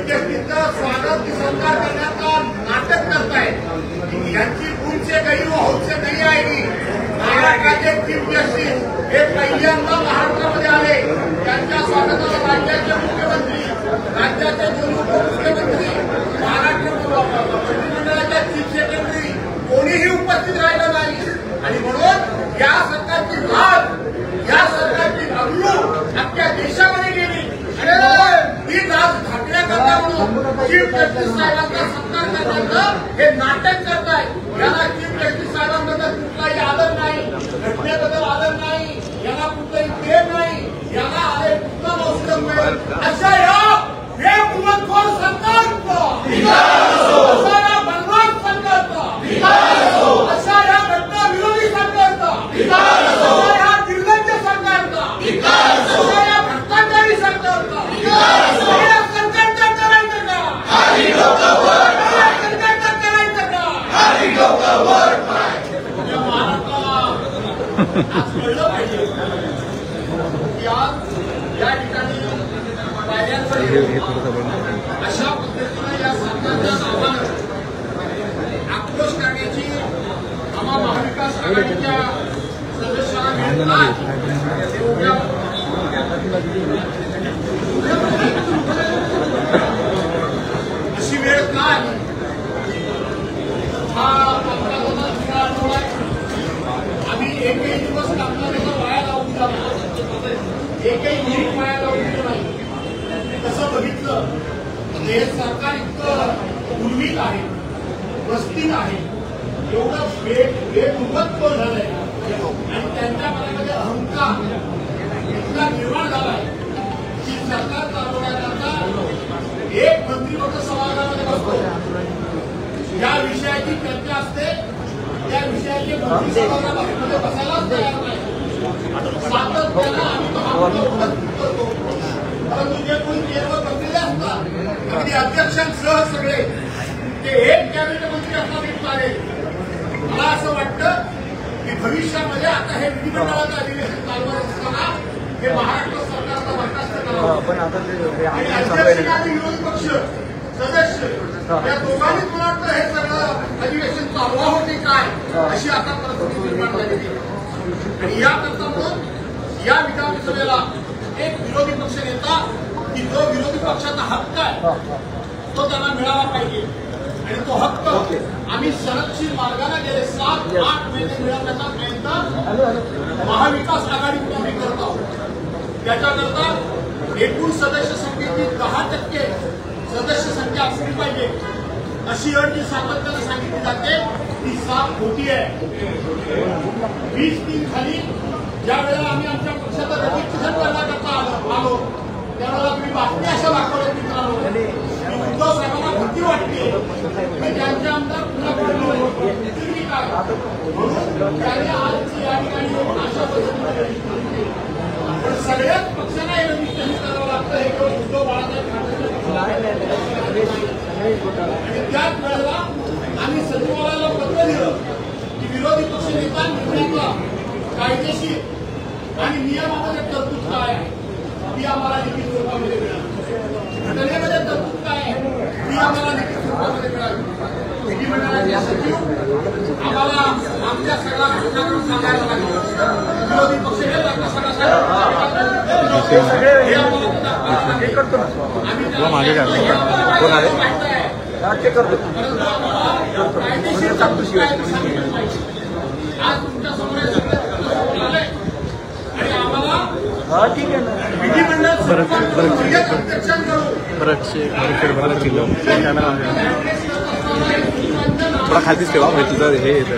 मध्यस्थीचं स्वागत सरकार करण्याचा नाटक करताय। यांची पुढचे गैर व हौसे नाही आहे। महाराष्ट्राचे चीफ जस्टिस हे पहिल्यांदा महाराष्ट्रामध्ये आले। त्यांच्या स्वागताला राज्याचे मुख्यमंत्री, राज्याचे दोन उपमुख्यमंत्री, महाराष्ट्र मंत्रिमंडळाच्या चीफ सेक्रेटरी कोणीही उपस्थित राहिलं नाही। आणि म्हणून या सरकारची लाज, या सरकारची अवलूक अख्ख्या देशामध्ये गेली। ही लाज ढाकण्याकरता म्हणून चीफ जस्टिस साहेबांचा सत्कार करण्याचं हे नाटक करताय। याला चीफ जस्टिस साहेबांबद्दल कुठलाही आदर नाही, घटनेबद्दल आदर नाही, याला कुठलाही प्रेम नाही, याला आले कुठला मौसम मिळेल अशा या बेमुलतखोर सरकारचा, अशा या बलवान सरकारचा, अशा या घटना विरोधी सरकारचा, अशा या निर्लज्ज सरकारचा, अशा या भ्रष्टाचारी सरकारचा कळलं पाहिजे की आज या ठिकाणी अशा पद्धतीने या सरकारच्या नावानं आक्रोश करण्याची आम्हा महाविकास आघाडीच्या सदस्यांना अशी वेळ काय हा आम्ही एकही दिवस कामगारांना वाया लावून दिला नाही, एकही मिनिट वाया लावून दिलं नाही। तसं बघितलं हे सरकार इतकं उर्मित आहे, वस्तीत आहे, एवढं बेमुलतखोर झालंय आणि त्यांच्या मनामध्ये अहंकार इतका निर्माण झालाय की सरकार चालवण्याकरता एक मंत्री फक्त सभागृहामध्ये बसतो, ज्या विषयाची चर्चा असते त्या विषयाचे मंत्री सभागृहामध्ये बसायलाच तयार नाही। सातत्यानं आम्ही करतो, परंतु जे कोणी केवळ बसलेले असतात अगदी अध्यक्षांसह सगळे ते एक कॅबिनेट मंत्री असतात चालेल। मला असं वाटतं की भविष्यामध्ये आता हे विधिमंडळाचं अधिवेशन चालू असताना हे महाराष्ट्र सरकारचा बरखास्त करावा आणि अध्यक्ष आणि विरोधी पक्ष सदस्य या दोघांनी मला वाटतं हे सगळं अधिवेशन चालवा होते काय अशी आता परिस्थिती निर्माण झालेली आहे। आणि याकरता म्हणून या विधानसभेला एक विरोधी पक्ष नेता की जो विरोधी पक्षाचा हक्क आहे तो त्यांना मिळाला पाहिजे आणि तो हक्क आम्ही संरक्षित मार्गाने गेले 7-8 महिने मिळवण्याचा प्रयत्न महाविकास आघाडीकडून आम्ही करत आहोत। त्याच्याकरता एकूण सदस्य संख्येची 10% सदस्य संख्या असली पाहिजे अशी अट जी सातत्याने सांगितली जाते ती साफ खोटी आहे। 20-3 खाली ज्या वेळेला आम्ही आमच्या पक्षाचा रजिस्ट्रेशन करण्याकरता आलो त्यावेळेला तुम्ही बातम्या अशा दाखवल्या मित्रांनो की उद्धव साहेबांना भीती वाटते की त्यांचे आमदार पुन्हा काय म्हणून त्याने आजची या ठिकाणी अशा पद्धतीने सगळ्याच पक्षांना हे रजिस्ट्रेशन करावं लागतं। हे केवळ उद्धव बाळासाहेब आणि त्याच वेळेला आम्ही सचिवालयाला पत्र दिलं की विरोधी पक्ष नेता निर्णयाचा कायदेशीर आणि नियमामध्ये तरतूद काय आहे ती आम्हाला लिखित स्वरूपामध्ये मिळाली, घटनेमध्ये तरतूद काय आहे ती आम्हाला लिखित स्वरूपामध्ये मिळाली। विधिमंडळाचे सचिव आम्हाला आमच्या सगळ्या घटनाक्रम सांगायला लागले, विरोधी पक्ष हे आज तुमच्या समोर आणि आम्हाला ठीक आहे ना विधिमंडळ थोडा खालीच ठेवा म्हणजे तुझं हे येतं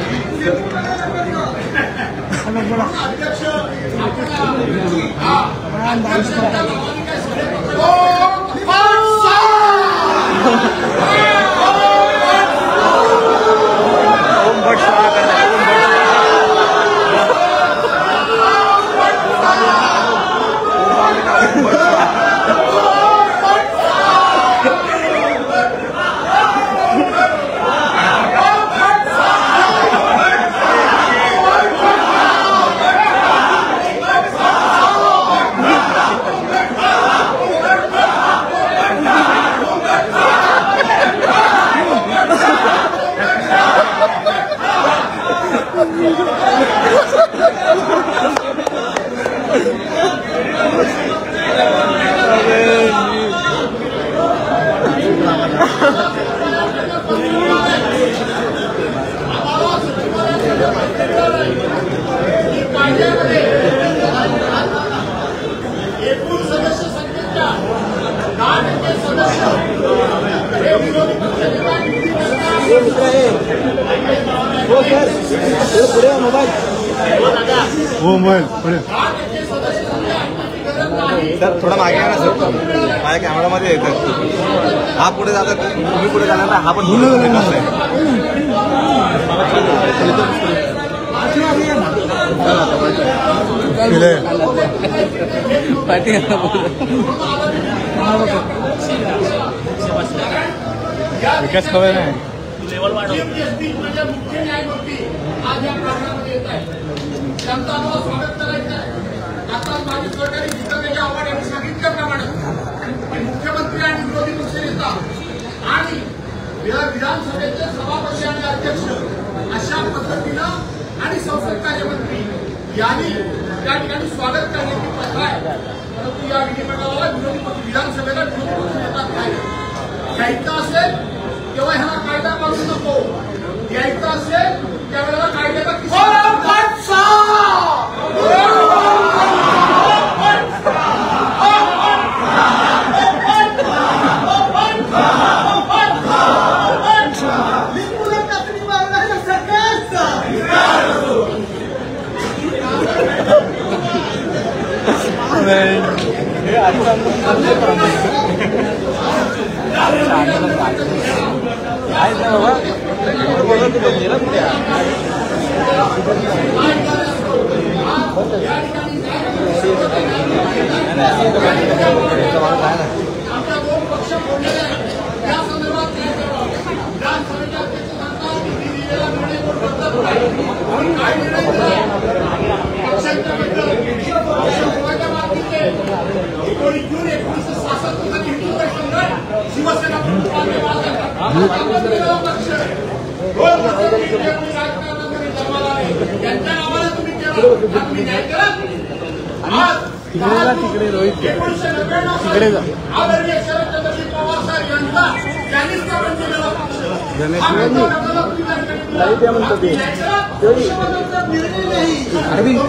हो मोबाईल पुढे सर थोडा मागे आहे ना सर माझ्या कॅमेरामध्ये येतात हा पुढे जातात तुम्ही पुढे जाणार ना हा पण विकास खबर नाही म्हणजे मुख्य न्यायमूर्ती आज या प्रकरणामध्ये येत आहे त्यांचं आम्हाला स्वागत करायचं आहे. आता माझे सरकारी जितेंद्र आव्हाड यांनी सांगितल्याप्रमाणे मुख्यमंत्री आणि विरोधी पक्षनेता आणि विधानसभेचे सभापती आणि अध्यक्ष अशा पद्धतीनं आणि संसद कार्यमंत्री यांनी त्या ठिकाणी स्वागत करण्याची प्रथा आहे. परंतु या विधिमंडळाला विधानसभेला विरोधी पक्षनेता घ्यायचा असेल तेव्हा ह्याला कायदा काढू नको घ्यायचा असेल त्यावेळेला कायद्याचा आमच्या दोन पक्ष बोललेले आहेत या संदर्भात काय करावं विधानसभेच्या अध्यक्षांचा दिलेला निर्णय कोण काय निर्णय पक्षांच्या बद्दल मार्गीचे 19 जून 1966 साली हिंदुत्व संघटना शिवसेना त्यांच्या नावाला तुम्ही केलं तुम्ही न्याय करा. तिकडे रोहित तिकडे जा आदरणीय शरदचंद्रजी पवार साहेब यांचा त्यांनी स्थापन केलेला लाईव्ह द्या म्हणतात अरविंद